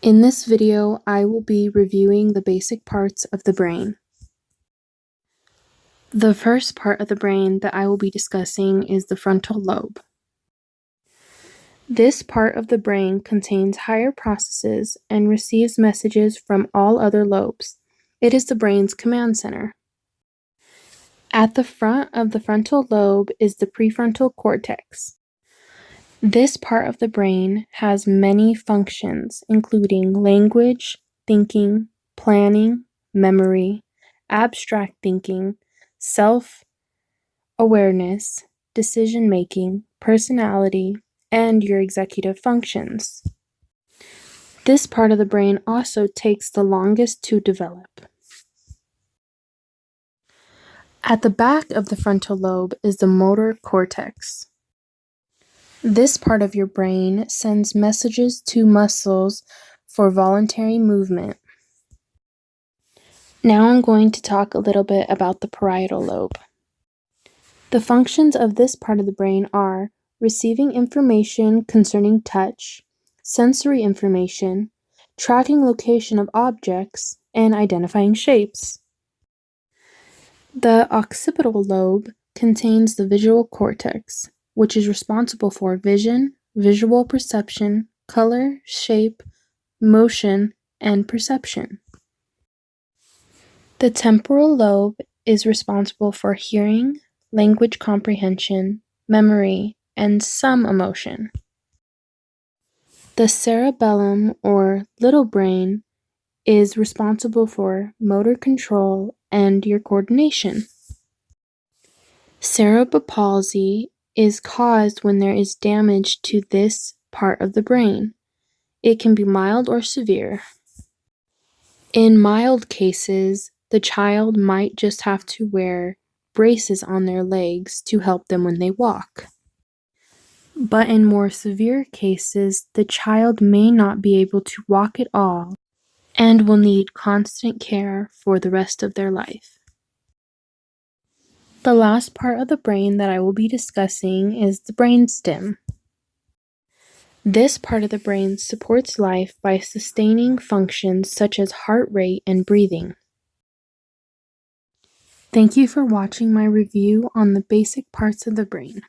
In this video, I will be reviewing the basic parts of the brain. The first part of the brain that I will be discussing is the frontal lobe. This part of the brain contains higher processes and receives messages from all other lobes. It is the brain's command center. At the front of the frontal lobe is the prefrontal cortex. This part of the brain has many functions, including language, thinking, planning, memory, abstract thinking, self-awareness, decision-making, personality, and your executive functions. This part of the brain also takes the longest to develop. At the back of the frontal lobe is the motor cortex. This part of your brain sends messages to muscles for voluntary movement. Now I'm going to talk a little bit about the parietal lobe. The functions of this part of the brain are receiving information concerning touch, sensory information, tracking location of objects, and identifying shapes. The occipital lobe contains the visual cortex, which is responsible for vision, visual perception, color, shape, motion, and perception. The temporal lobe is responsible for hearing, language comprehension, memory, and some emotion. The cerebellum, or little brain, is responsible for motor control and your coordination. Cerebral palsy is caused when there is damage to this part of the brain. It can be mild or severe. In mild cases, the child might just have to wear braces on their legs to help them when they walk. But in more severe cases, the child may not be able to walk at all and will need constant care for the rest of their life. The last part of the brain that I will be discussing is the brainstem. This part of the brain supports life by sustaining functions such as heart rate and breathing. Thank you for watching my review on the basic parts of the brain.